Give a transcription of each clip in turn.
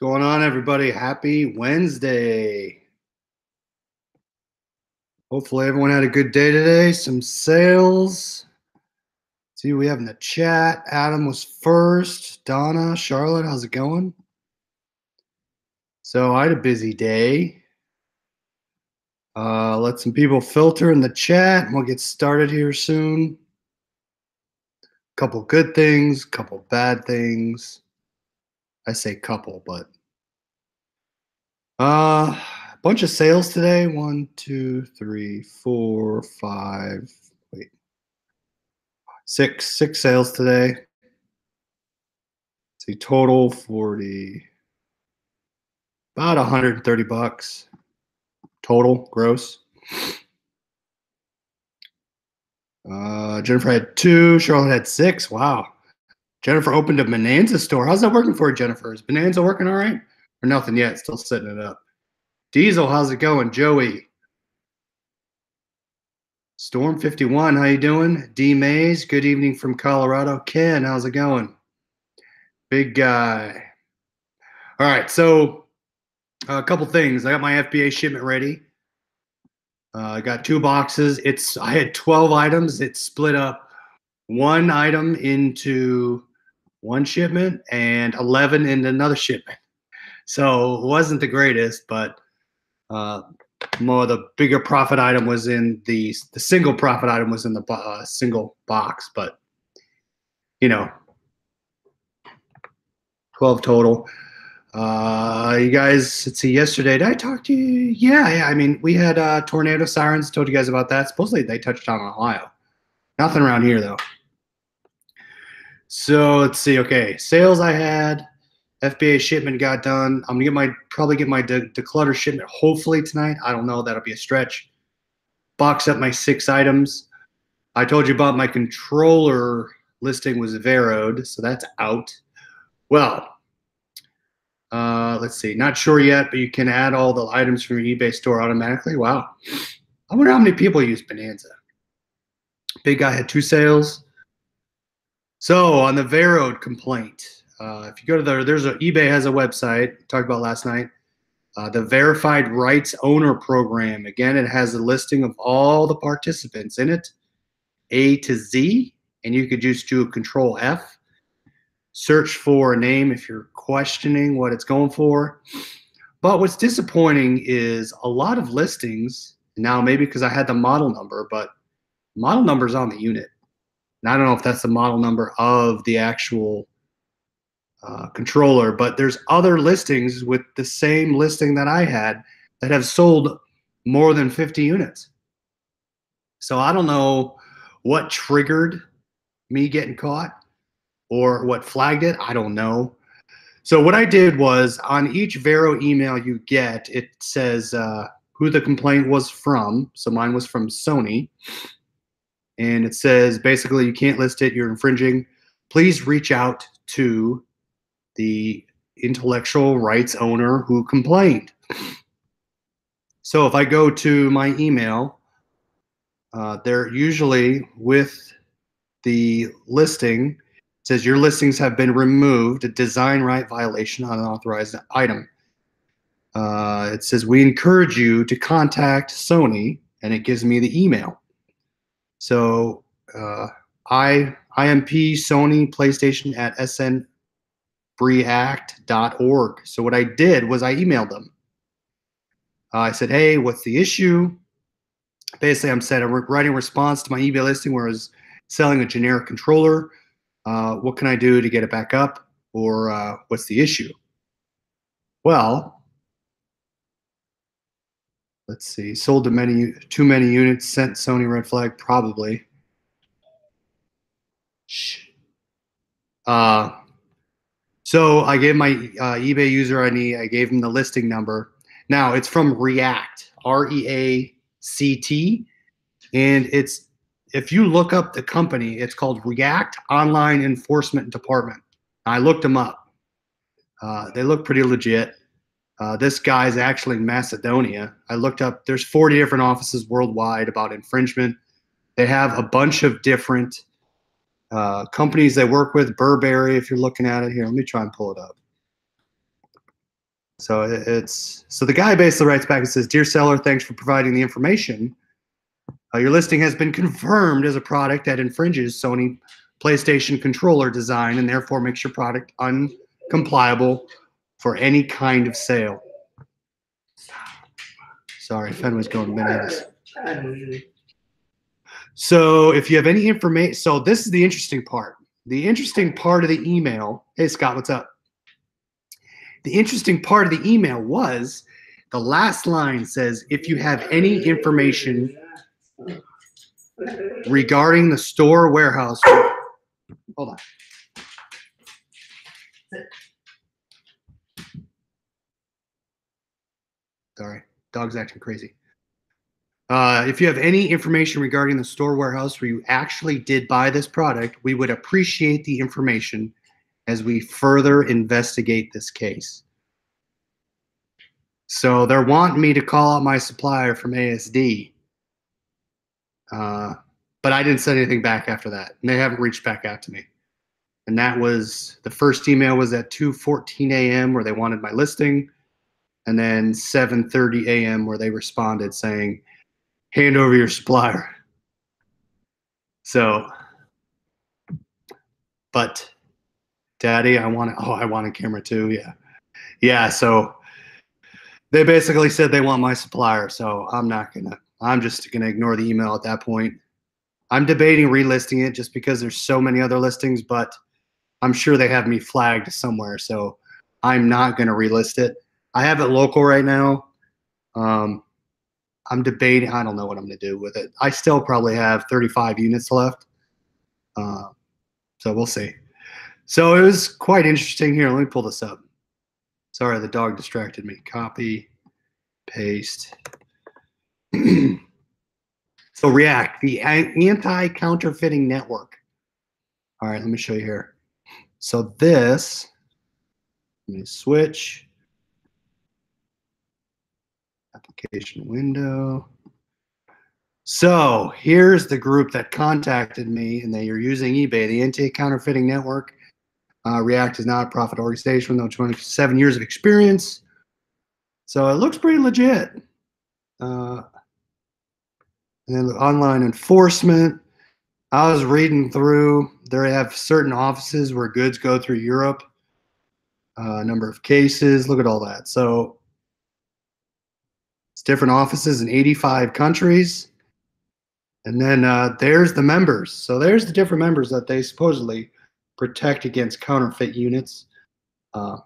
Going on, everybody? Happy Wednesday. Hopefully everyone had a good day today. Some sales. See who we have in the chat. Adam was first. Donna, Charlotte, how's it going? So I had a busy day. Let some people filter in the chat and we'll get started here soon. Couple good things, couple bad things. I say couple, but a bunch of sales today. 1, 2, 3, 4, 5. Wait. Six sales today. See, total 40, about 130 bucks total gross. Jennifer had 2, Charlotte had 6. Wow. Jennifer opened a Bonanza store. How's that working for you, Jennifer? Is Bonanza working all right? Or nothing yet? Still setting it up. Diesel, how's it going? Joey. Storm 51, how you doing? D Mays, good evening from Colorado. Ken, how's it going? Big guy. All right, so a couple things. I got my FBA shipment ready. I got 2 boxes. I had 12 items. It split up 1 item into 1 shipment and 11 into another shipment. So it wasn't the greatest, but more the bigger profit item was in the single profit item was in the single box. But you know, 12 total. You guys, let's see, yesterday, did I talk to you? Yeah. I mean, we had tornado sirens, told you guys about that. Supposedly they touched down on Ohio. Nothing around here, though. So let's see. Okay, sales I had. FBA shipment got done. I'm gonna probably get my declutter shipment hopefully tonight. I don't know. That'll be a stretch. Box up my 6 items. I told you about my controller listing was VERO'd, so that's out. Well, let's see. Not sure yet, but you can add all the items from your eBay store automatically. Wow. I wonder how many people use Bonanza. Big guy had 2 sales. So on the VERO complaint, if you go to eBay has a website, talked about last night, the Verified Rights Owner Program. Again, it has a listing of all the participants in it, A to Z, and you could just do a Control F. Search for a name if you're questioning what it's going for. But what's disappointing is a lot of listings, now maybe because I had the model number, but model number's on the unit. And I don't know if that's the model number of the actual controller, but there's other listings with the same listing that I had that have sold more than 50 units. So I don't know what triggered me getting caught or what flagged it. I don't know. So what I did was on each VERO email you get, it says who the complaint was from. So mine was from Sony. And it says basically you can't list it, you're infringing. Please reach out to the intellectual rights owner who complained. So if I go to my email, they're usually with the listing, it says your listings have been removed, a design right violation on an authorized item. It says we encourage you to contact Sony, and it gives me the email. So IMP Sony PlayStation at snbreact.org. So what I did was I emailed them. I said, hey, what's the issue? Basically, I'm writing a response to my eBay listing where I was selling a generic controller. What can I do to get it back up? Or what's the issue? Well, let's see. Sold too many units, sent Sony red flag, probably. So I gave my eBay user ID. I gave him the listing number. Now it's from React, REACT, and it's, if you look up the company, it's called React Online Enforcement Department. I looked them up. They look pretty legit. This guy's actually in Macedonia. I looked up, there's 40 different offices worldwide about infringement. They have a bunch of different companies they work with. Burberry, if you're looking at it here, let me try and pull it up. So so the guy basically writes back and says, "Dear seller, thanks for providing the information. Your listing has been confirmed as a product that infringes Sony PlayStation controller design and therefore makes your product uncompliable for any kind of sale." Sorry, Fen was going bananas. So if you have any information, so this is the interesting part. The interesting part of the email, hey Scott, what's up? The interesting part of the email was the last line says, if you have any information regarding the store warehouse. Hold on. Sorry, dog's acting crazy. If you have any information regarding the store warehouse where you actually did buy this product, we would appreciate the information as we further investigate this case. So they're wanting me to call out my supplier from ASD, but I didn't send anything back after that, and they haven't reached back out to me. And that was, the first email was at 2:14 a.m. where they wanted my listing, and then 7:30 a.m. where they responded saying, hand over your supplier. So, but Daddy, I want a camera too. Yeah. Yeah. So they basically said they want my supplier. So I'm just going to ignore the email at that point. I'm debating relisting it just because there's so many other listings, but I'm sure they have me flagged somewhere. So I'm not going to relist it. I have it local right now. I'm debating. I don't know what I'm going to do with it. I still probably have 35 units left. So we'll see. So it was quite interesting. Here, let me pull this up. Sorry, the dog distracted me. Copy, paste. So React, the anti-counterfeiting network. All right, let me show you here. So this, let me switch. Application window. So here's the group that contacted me, and they are using eBay, the anti-counterfeiting network. React is not a profit organization with 27 years of experience. So it looks pretty legit. And then the online enforcement. I was reading through, they have certain offices where goods go through Europe. Number of cases, look at all that. So it's different offices in 85 countries. And then there's the members. So there's the different members that they supposedly protect against counterfeit units. I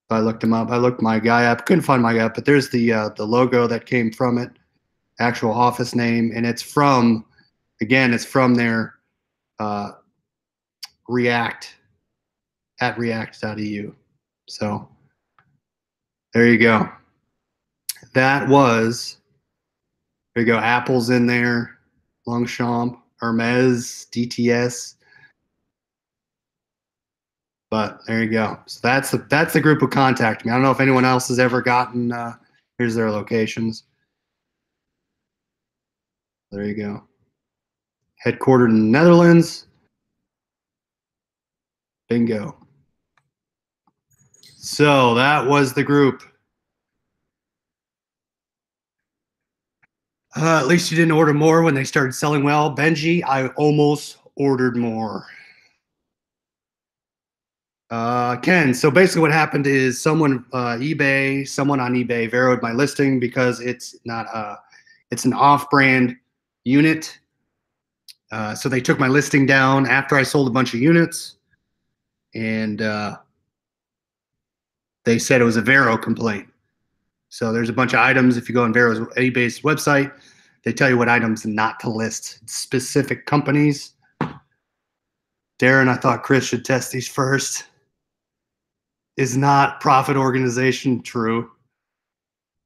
looked them up. I looked my guy up. Couldn't find my guy up, but there's the logo that came from it, actual office name, and it's from, again, it's from their React at react.eu. So there you go. That was, there you go. Apple's in there, Longchamp, Hermes, DTS. But there you go. So that's the group who contacted me. I don't know if anyone else has ever gotten. Here's their locations. There you go. Headquartered in the Netherlands. Bingo. So that was the group. At least you didn't order more when they started selling well. Benji, I almost ordered more. Ken, so basically what happened is someone on eBay VERO'd my listing because it's not it's an off-brand unit. So they took my listing down after I sold a bunch of units, and they said it was a VERO complaint. So there's a bunch of items. If you go on VERO's eBay's website, they tell you what items not to list. Specific companies. Darren, I thought Chris should test these first. Is not profit organization true.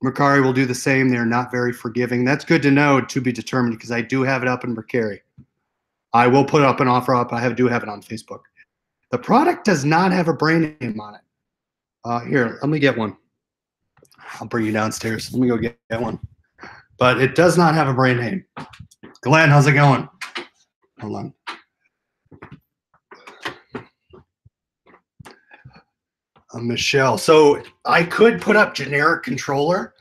Mercari will do the same. They're not very forgiving. That's good to know, to be determined, because I do have it up in Mercari. I will put up an offer up. I do have it on Facebook. The product does not have a brand name on it. Here, let me get one. I'll bring you downstairs. Let me go get one. But it does not have a brand name. Glenn, how's it going? Hold on. Michelle. So I could put up generic controller,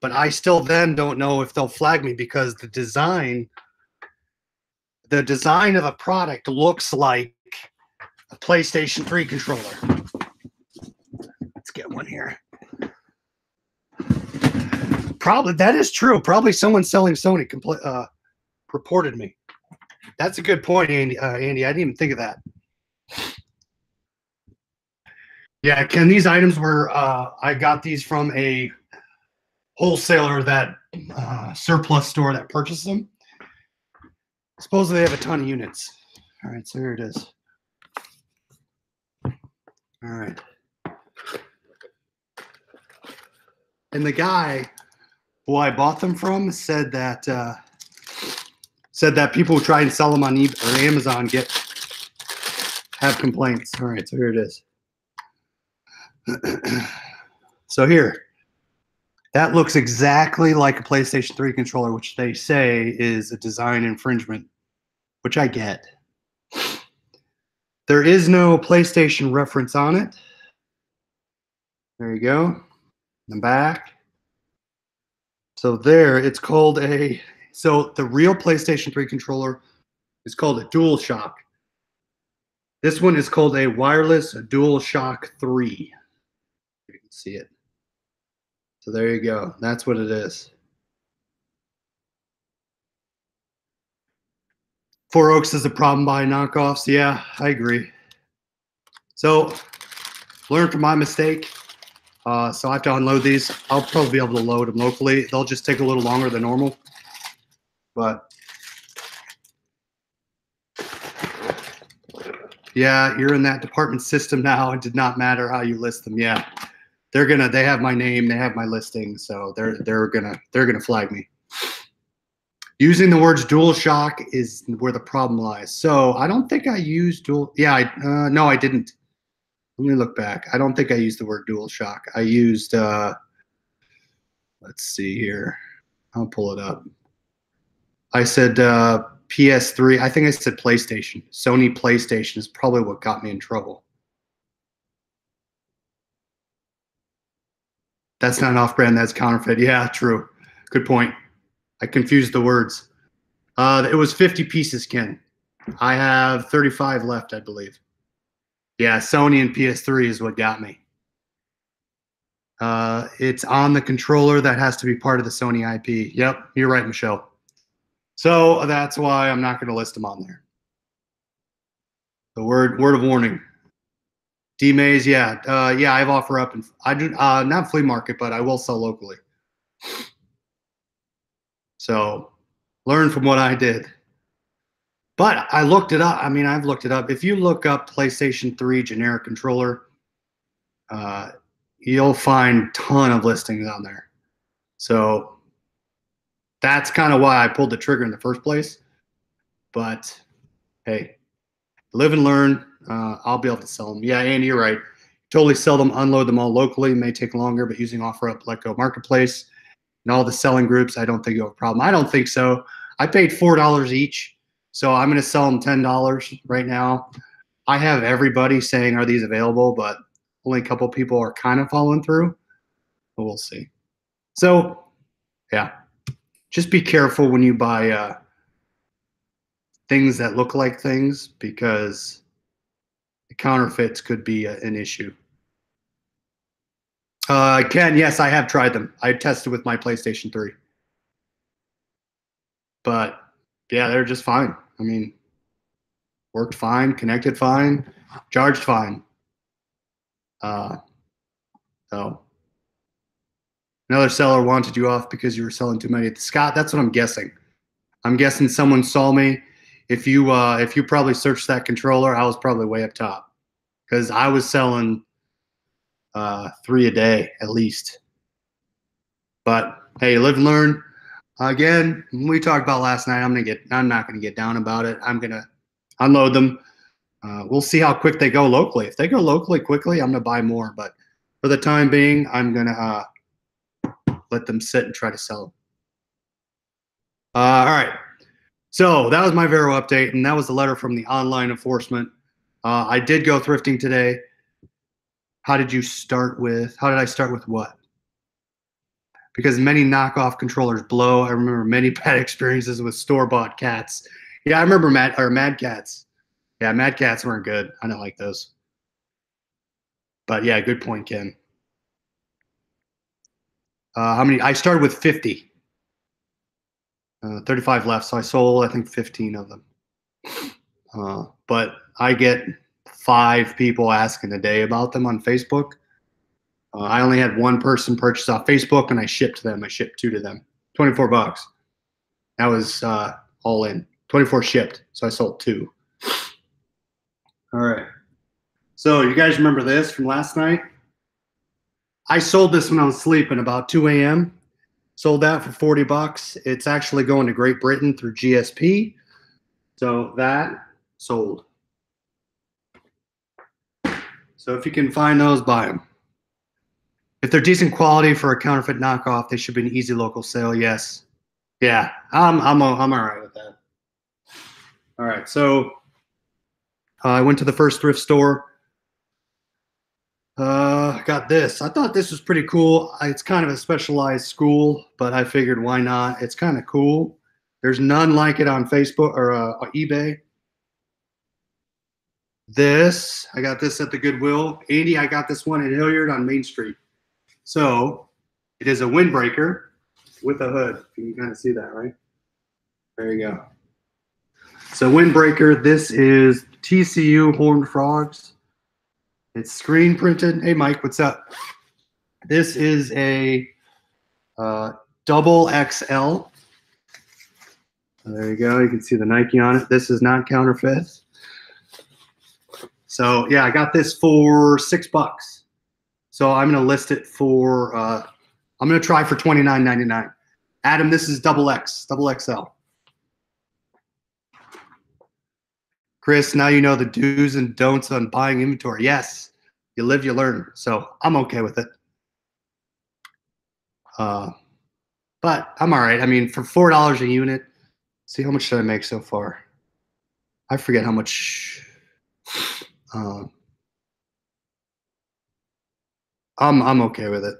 but I still then don't know if they'll flag me because the design of a product looks like a PlayStation 3 controller. Let's get one here. Probably that is true. Probably someone selling Sony reported me. That's a good point, Andy. Andy, I didn't even think of that. Yeah, Ken, these items were I got these from a wholesaler that surplus store that purchased them. Supposedly they have a ton of units. All right, so here it is. All right. And the guy who I bought them from said that people who try and sell them on eBay or Amazon have complaints. All right, so here it is. So here, that looks exactly like a PlayStation 3 controller, which they say is a design infringement, which I get. There is no PlayStation reference on it. There you go. The back. So there, it's called so the real PlayStation 3 controller is called a DualShock. This one is called a wireless DualShock 3. You can see it. So there you go. That's what it is. Four Oaks is a problem buying knockoffs. Yeah, I agree. So learn from my mistake. So I have to unload these. I'll probably be able to load them locally. They'll just take a little longer than normal. But yeah, you're in that department system now. It did not matter how you list them. Yeah, they have my name, they have my listing, so they're gonna flag me. Using the words DualShock is where the problem lies. So I don't think I used dual. Yeah, no, I didn't. Let me look back. I don't think I used the word DualShock. I used. Let's see here. I'll pull it up. I said PS3. I think I said PlayStation. Sony PlayStation is probably what got me in trouble. That's not an off-brand. That's counterfeit. Yeah, true. Good point. I confused the words. It was 50 pieces, Ken. I have 35 left, I believe. Yeah, Sony and PS3 is what got me. It's on the controller that has to be part of the Sony IP. Yep, you're right, Michelle. So that's why I'm not going to list them on there. The word of warning. D-Maze, yeah, yeah. I have OfferUp, and I do not flea market, but I will sell locally. So learn from what I did. But I looked it up. I mean, I've looked it up. If you look up PlayStation 3 generic controller, you'll find a ton of listings on there. So that's kind of why I pulled the trigger in the first place. But hey, live and learn. I'll be able to sell them. Yeah, Andy, you're right. Totally sell them, unload them all locally. It may take longer, but using OfferUp, Letgo Marketplace, and all the selling groups, I don't think you have a problem. I don't think so. I paid $4 each, so I'm going to sell them $10 right now. I have everybody saying, are these available? But only a couple people are kind of following through. But we'll see. So, yeah, just be careful when you buy things that look like things, because the counterfeits could be an issue. Ken, yes, I have tried them. I tested with my PlayStation 3. But yeah, they're just fine. I mean, worked fine, connected fine, charged fine. So another seller wanted you off because you were selling too many. Scott, that's what I'm guessing. I'm guessing someone saw me. If you probably searched that controller, I was probably way up top, because I was selling 3 a day at least. But hey, live and learn. Again, we talked about last night. I'm not gonna get down about it. I'm gonna unload them. We'll see how quick they go locally. If they go locally quickly, I'm gonna buy more. But for the time being, I'm gonna let them sit and try to sell them. All right. So that was my VERO update, and that was the letter from the online enforcement. I did go thrifting today. How did I start with what? Because many knockoff controllers blow. I remember many bad experiences with store-bought cats. Yeah, I remember Mad Cats. Yeah, Mad Cats weren't good. I don't like those. But yeah, good point, Ken. How many? I started with 50. 35 left, so I sold, I think, 15 of them. But I get 5 people asking a day about them on Facebook. I only had one person purchase off Facebook, and I shipped them. I shipped 2 to them. $24. That was all in. 24 shipped, so I sold 2. All right. So you guys remember this from last night? I sold this when I was sleeping about 2 a.m. Sold that for $40. It's actually going to Great Britain through GSP. So that sold. So if you can find those, buy them. If they're decent quality for a counterfeit knockoff, they should be an easy local sale. Yes. Yeah, I'm all right with that. All right, so I went to the first thrift store. Got this. I thought this was pretty cool. It's kind of a specialized school, but I figured why not? It's kind of cool. There's none like it on Facebook or eBay. This, I got this at the Goodwill. 80, I got this one at Hilliard on Main Street. So it is a windbreaker with a hood. You can kind of see that, right? There you go. So windbreaker, this is TCU Horned Frogs. It's screen printed. Hey, Mike, what's up? This is a double XL. There you go. You can see the Nike on it. This is not counterfeit. So yeah, I got this for $6. So I'm gonna list it for. I'm gonna try for $29.99. Adam, this is double XL. Chris, now you know the do's and don'ts on buying inventory. Yes, you live, you learn. So I'm okay with it. But I'm all right. I mean, for $4 a unit, see how much did I make so far? I forget how much. I'm okay with it.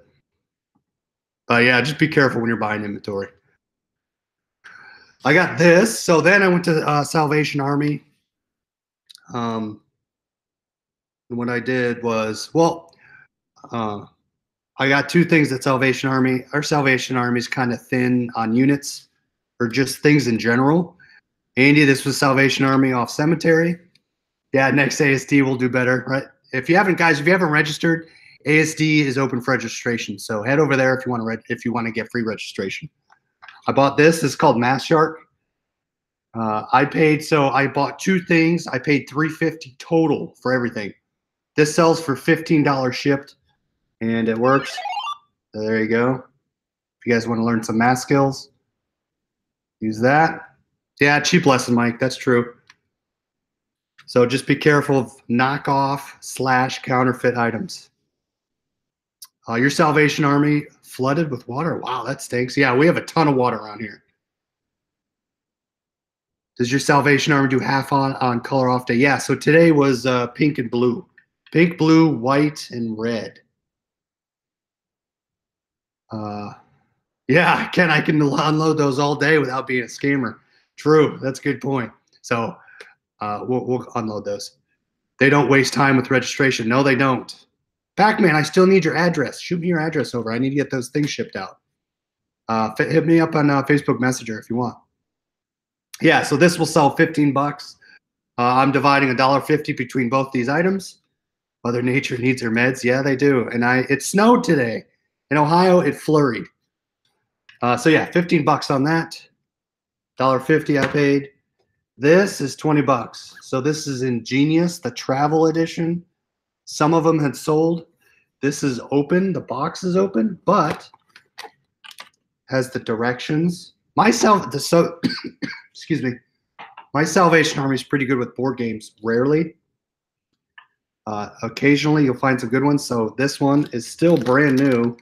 But yeah, just be careful when you're buying inventory. I got this. So then I went to Salvation Army. And what I did was, well, I got 2 things at Salvation Army. Our Salvation Army is kind of thin on units or just things in general. Andy, this was Salvation Army off Cemetery. Yeah, next ASD will do better, right? If you haven't registered, ASD is open for registration. So head over there if you want to get free registration. I bought this. It's called Mass Shark. I bought 2 things. I paid $3.50 total for everything. This sells for $15 shipped, and it works. So there you go. If you guys want to learn some math skills, use that. Yeah, cheap lesson, Mike. That's true. So just be careful of knockoff / counterfeit items. Your Salvation Army flooded with water. Wow, that stinks. Yeah, we have a ton of water around here. Does your Salvation Army do half on color off day? Yeah, so today was pink and blue. Pink, blue, white, and red. Yeah, I can unload those all day without being a scammer. True, that's a good point. So we'll unload those. They don't waste time with registration. No, they don't. Pac-Man, I still need your address. Shoot me your address over. I need to get those things shipped out. Hit me up on Facebook Messenger if you want. Yeah, so this will sell $15. I'm dividing $1.50 between both these items. Mother Nature needs her meds. Yeah, they do. And it snowed today. In Ohio, it flurried. So yeah, $15 on that. $1.50 I paid. This is $20. So this is Ingenious, the travel edition. Some of them had sold. This is open. The box is open, but has the directions. Excuse me. My Salvation Army is pretty good with board games. Rarely. Occasionally, you'll find some good ones. So this one is still brand new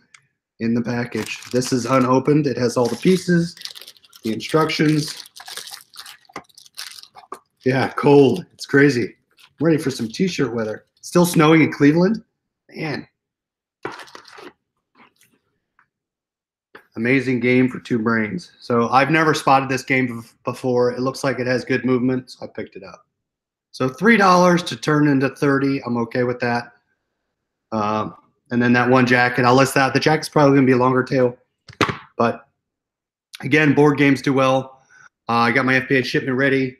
in the package. This is unopened. It has all the pieces, the instructions. Yeah, cold. It's crazy. I'm ready for some t-shirt weather. Still snowing in Cleveland? Man. Amazing game for two brains. So I've never spotted this game before. It looks like it has good movement, so I picked it up. So $3 to turn into 30. I'm okay with that. And then that one jacket, I'll list that. The jacket's probably going to be a longer tail. But again, board games do well. I got my FBA shipment ready.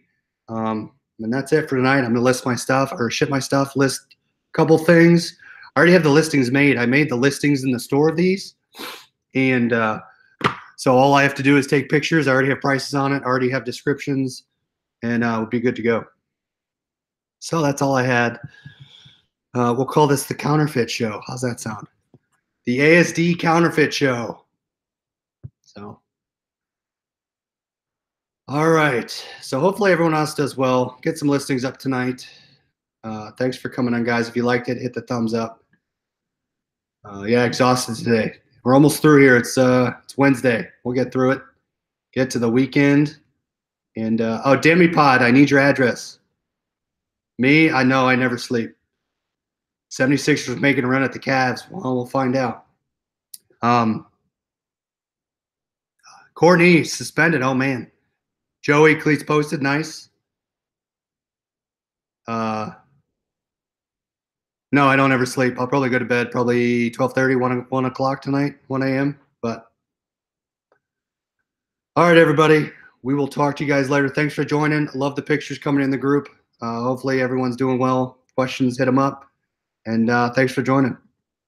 And that's it for tonight. I'm going to list my stuff or ship my stuff, list a couple things. I already have the listings made. I made the listings in the store of these. And so all I have to do is take pictures. I already have prices on it. I already have descriptions. And we'll be good to go. So that's all I had. We'll call this the Counterfeit Show. How's that sound? The ASD Counterfeit Show. So, all right. So hopefully everyone else does well. Get some listings up tonight. Thanks for coming on, guys. If you liked it, hit the thumbs up. Yeah, exhausted today. We're almost through here. It's Wednesday. We'll get through it. Get to the weekend. And oh, Demipod, I need your address. Me, I know I never sleep. 76ers making a run at the Cavs. Well, we'll find out. Courtney suspended. Oh man. Joey cleats posted. Nice. No, I don't ever sleep. I'll probably go to bed probably 12:30, 1 o'clock tonight, 1 a.m. But all right, everybody. We will talk to you guys later. Thanks for joining. Love the pictures coming in the group. Hopefully everyone's doing well. Questions, hit them up. And thanks for joining.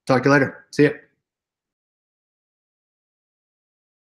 Talk to you later. See ya.